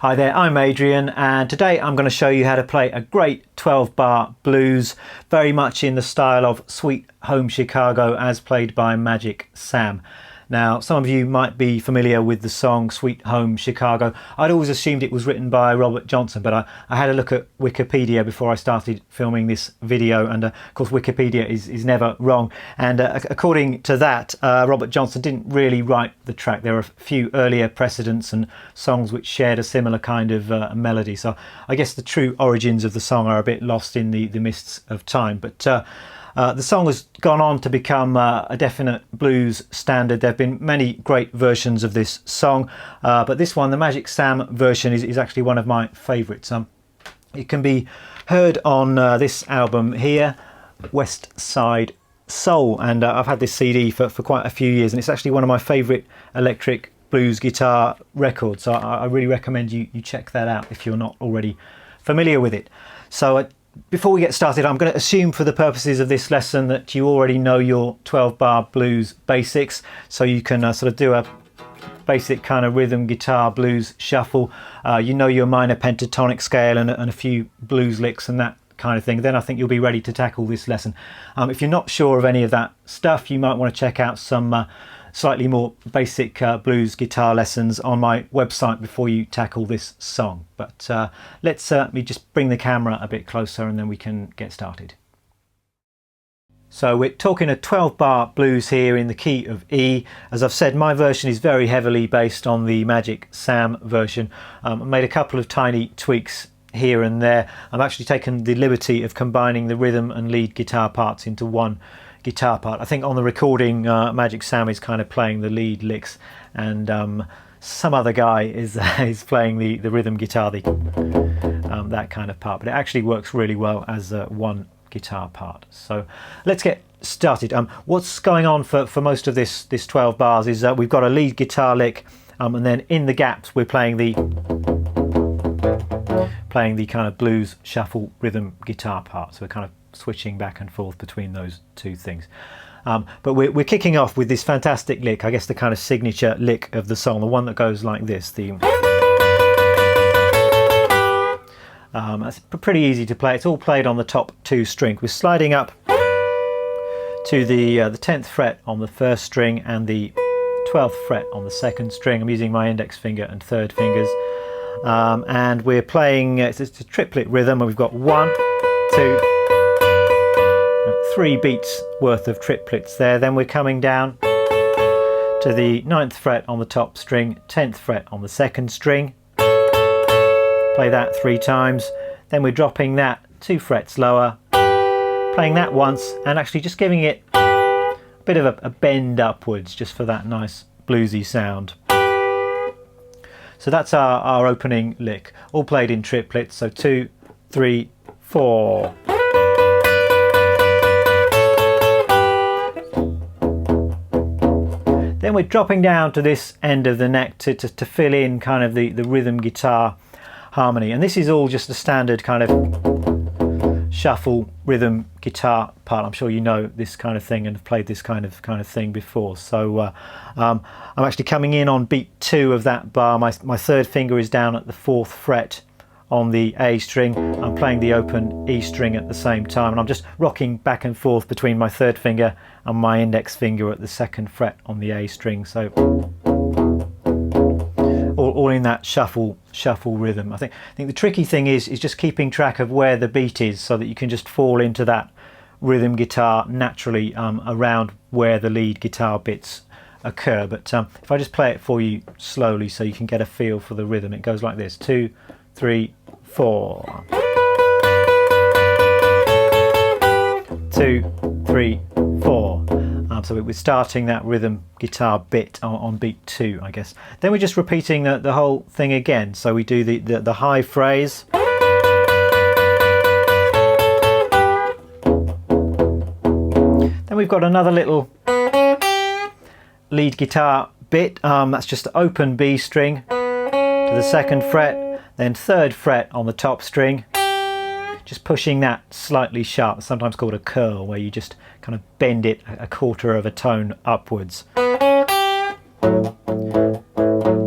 Hi there, I'm Adrian, and today I'm going to show you how to play a great 12-bar blues, very much in the style of Sweet Home Chicago as played by Magic Sam. Now, some of you might be familiar with the song Sweet Home Chicago. I'd always assumed it was written by Robert Johnson, but I had a look at Wikipedia before I started filming this video, and of course Wikipedia is never wrong. And according to that, Robert Johnson didn't really write the track. There are a few earlier precedents and songs which shared a similar kind of melody. So I guess the true origins of the song are a bit lost in the mists of time. But the song has gone on to become a definite blues standard. There have been many great versions of this song, but this one, the Magic Sam version, is actually one of my favourites. It can be heard on this album here, West Side Soul, and I've had this CD for quite a few years, and it's actually one of my favourite electric blues guitar records. So I really recommend you check that out if you're not already familiar with it. So before we get started, I'm going to assume for the purposes of this lesson that you already know your 12-bar blues basics, so you can sort of do a basic kind of rhythm guitar blues shuffle. You know your minor pentatonic scale and a few blues licks and that kind of thing. Then I think you'll be ready to tackle this lesson. If you're not sure of any of that stuff, you might want to check out some slightly more basic blues guitar lessons on my website before you tackle this song. But let's me just bring the camera a bit closer and then we can get started. So we're talking a 12-bar blues here in the key of E. As I've said, my version is very heavily based on the Magic Sam version. I made a couple of tiny tweaks here and there. I've actually taken the liberty of combining the rhythm and lead guitar parts into one guitar part. I think on the recording Magic Sam is kind of playing the lead licks, and some other guy is playing the rhythm guitar, that kind of part, but it actually works really well as one guitar part. So let's get started. What's going on for most of this 12 bars is we've got a lead guitar lick, and then in the gaps we're playing the kind of blues shuffle rhythm guitar part. So we're kind of switching back and forth between those two things. But we're kicking off with this fantastic lick, I guess the kind of signature lick of the song, the one that goes like this. It's pretty easy to play. It's all played on the top two string. We're sliding up to the 10th fret on the first string and the 12th fret on the second string. I'm using my index finger and third fingers. And we're playing, it's a triplet rhythm, and we've got 1, 2, 3 beats worth of triplets there. Then we're coming down to the 9th fret on the top string, 10th fret on the second string. Play that 3 times. Then we're dropping that 2 frets lower, playing that once, and actually just giving it a bit of a bend upwards just for that nice bluesy sound. So that's our opening lick, all played in triplets. So 2, 3, 4. Then we're dropping down to this end of the neck to fill in kind of the rhythm guitar harmony. And this is all just a standard kind of shuffle rhythm guitar part. I'm sure you know this kind of thing and have played this kind of thing before. So I'm actually coming in on beat 2 of that bar. My third finger is down at the 4th fret on the A string. I'm playing the open E string at the same time, and I'm just rocking back and forth between my third finger and my index finger at the 2nd fret on the A string. So all in that shuffle rhythm. I think the tricky thing is just keeping track of where the beat is, so that you can just fall into that rhythm guitar naturally around where the lead guitar bits occur. But if I just play it for you slowly so you can get a feel for the rhythm, it goes like this: 2, 3, 4. 2, 3, 4. So we're starting that rhythm guitar bit on beat 2, I guess. Then we're just repeating the whole thing again. So we do the high phrase. Then we've got another little lead guitar bit. That's just the open B string to the 2nd fret, then 3rd fret on the top string. Just pushing that slightly sharp, sometimes called a curl, where you just kind of bend it a quarter of a tone upwards.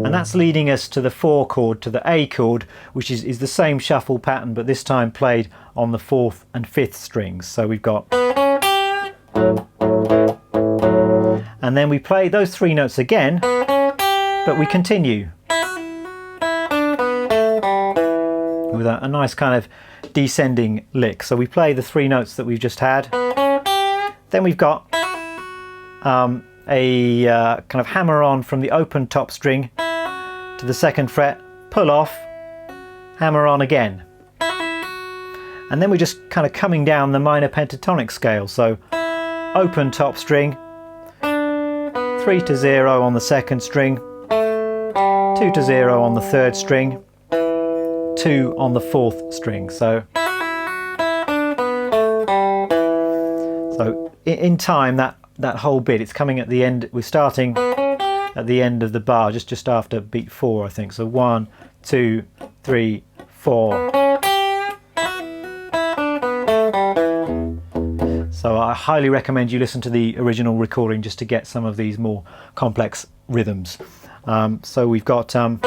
And that that's leading us to the 4 chord, to the A chord, which is the same shuffle pattern, but this time played on the 4th and 5th strings. So we've got, and then we play those 3 notes again, but we continue with a nice kind of descending lick. So we play the 3 notes that we've just had. Then we've got a kind of hammer on from the open top string to the 2nd fret, pull off, hammer on again. And then we're just kind of coming down the minor pentatonic scale. So open top string, 3 to 0 on the 2nd string, 2 to 0 on the 3rd string, 2 on the 4th string. So in time, that whole bit, it's coming at the end. We're starting at the end of the bar, just after beat 4, I think. So 1, 2, 3, 4. So I highly recommend you listen to the original recording just to get some of these more complex rhythms. So we've got that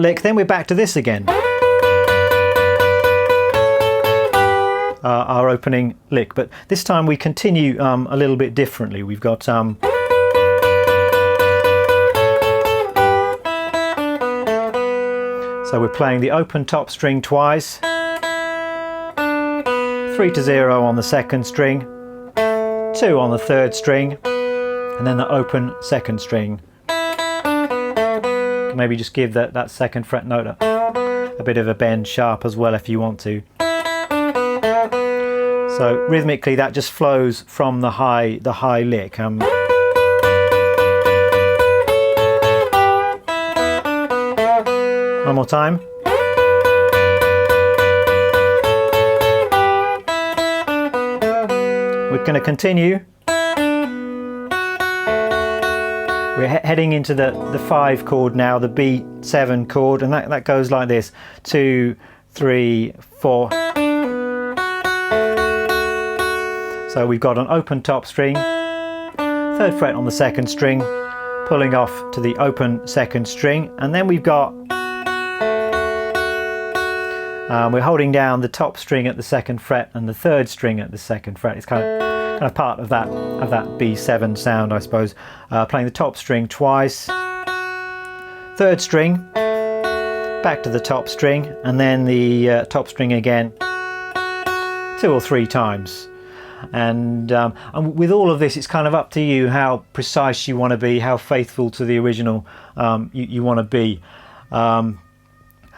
lick, then we're back to this again. Our opening lick, but this time we continue a little bit differently. We've got so we're playing the open top string twice, 3 to 0 on the 2nd string, 2 on the 3rd string, and then the open 2nd string. Maybe just give that 2nd fret note a bit of a bend sharp as well if you want to. So rhythmically that just flows from the high lick. One more time. We're going to continue. We're heading into the 5 chord now, the B7 chord, and that goes like this: 2, 3, 4. So we've got an open top string, 3rd fret on the 2nd string, pulling off to the open 2nd string, and then we've got we're holding down the top string at the 2nd fret and the 3rd string at the 2nd fret. It's kind of part of that B7 sound, I suppose. Playing the top string twice, 3rd string, back to the top string, and then the top string again 2 or 3 times. And with all of this, it's kind of up to you how precise you want to be, how faithful to the original you want to be.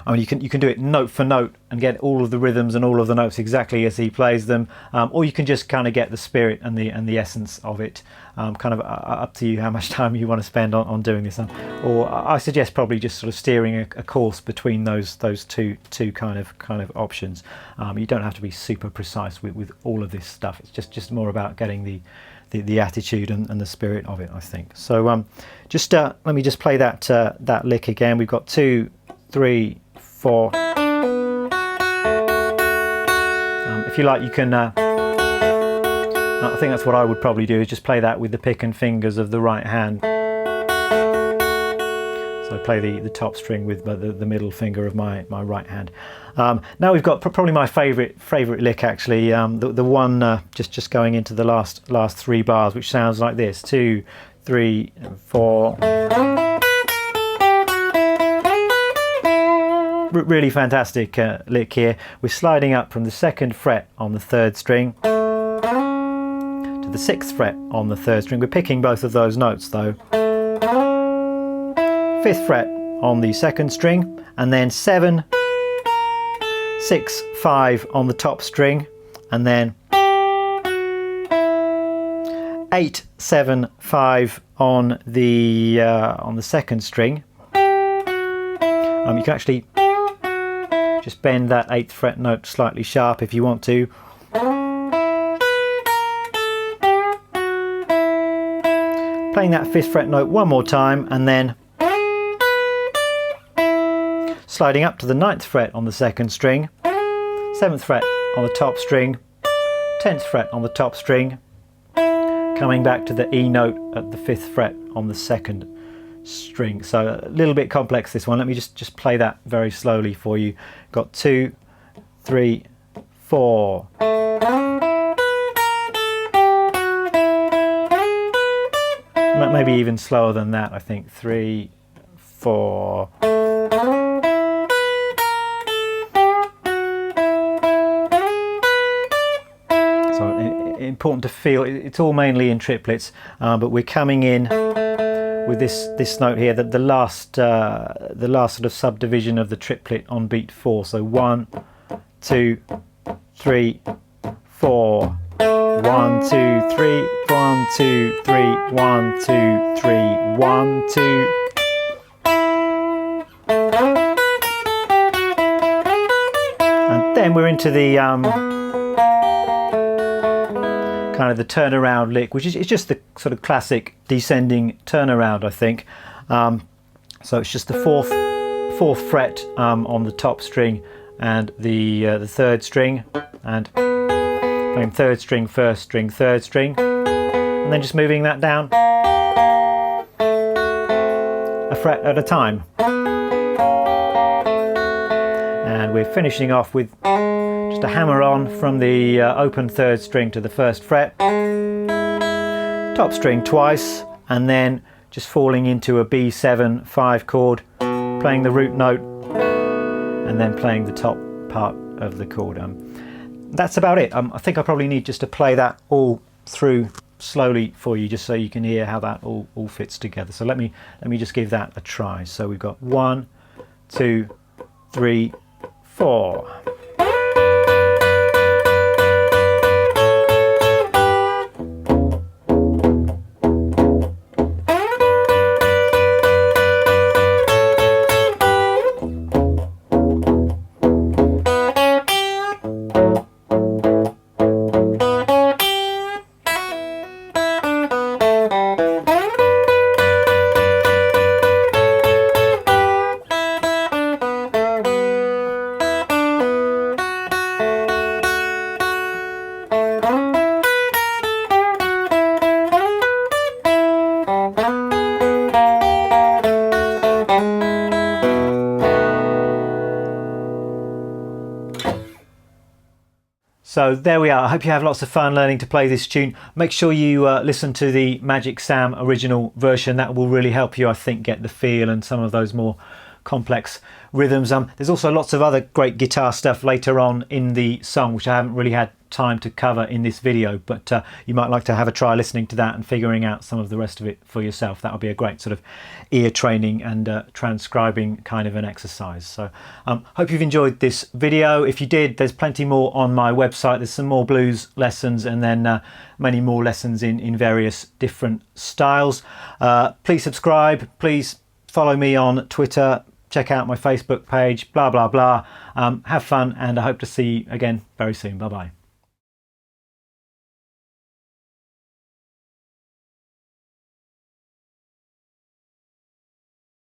I mean, you can do it note for note and get all of the rhythms and all of the notes exactly as he plays them, or you can just kind of get the spirit and the essence of it. Kind of up to you how much time you want to spend on doing this. Or I suggest probably just sort of steering a course between those two kind of options. You don't have to be super precise with all of this stuff. It's just more about getting the attitude and the spirit of it, I think. So let me just play that lick again. We've got 2, 3, 4. If you like, you can I think that's what I would probably do, is just play that with the pick and fingers of the right hand. So play the top string with the middle finger of my right hand. Now we've got probably my favourite lick, actually, the one just going into the last 3 bars, which sounds like this: 2, 3, 4. Really fantastic lick here. We're sliding up from the 2nd fret on the 3rd string to the 6th fret on the 3rd string. We're picking both of those notes though. 5th fret on the 2nd string, and then 7, 6, 5 on the top string, and then 8, 7, 5 on the 2nd string. You can actually just bend that 8th fret note slightly sharp if you want to. Playing that 5th fret note one more time, and then sliding up to the 9th fret on the 2nd string, 7th fret on the top string, 10th fret on the top string, coming back to the E note at the 5th fret on the 2nd string. So a little bit complex, this one. Let me just play that very slowly for you. Got 2, 3, 4. Maybe even slower than that, I think. 3, 4. So important to feel. It's all mainly in triplets, but we're coming in with this note here, that the last sort of subdivision of the triplet on beat 4. So 1, 2, 3, 4. 1, 2, 3, 1, 2, 3, 1, 2, 3, 1, 2. And then we're into the kind of the turnaround lick, which is just the sort of classic descending turnaround, I think. So it's just the fourth fret on the top string and the 3rd string, and playing 3rd string, 1st string, 3rd string, and then just moving that down a fret at a time. And we're finishing off with just a hammer on from the open 3rd string to the 1st fret, top string twice, and then just falling into a B7 5 chord, playing the root note, and then playing the top part of the chord. That's about it. I think I probably need just to play that all through slowly for you, just so you can hear how that all fits together. So let me just give that a try. So we've got 1, 2, 3, 4. So there we are. I hope you have lots of fun learning to play this tune. Make sure you listen to the Magic Sam original version. That will really help you, I think, get the feel and some of those more complex rhythms. There's also lots of other great guitar stuff later on in the song, which I haven't really had time to cover in this video, but you might like to have a try listening to that and figuring out some of the rest of it for yourself. That would be a great sort of ear training and transcribing kind of an exercise. So hope you've enjoyed this video. If you did, there's plenty more on my website. There's some more blues lessons, and then many more lessons in various different styles. Please subscribe, please follow me on Twitter, check out my Facebook page, blah blah blah. Have fun, and I hope to see you again very soon. Bye bye.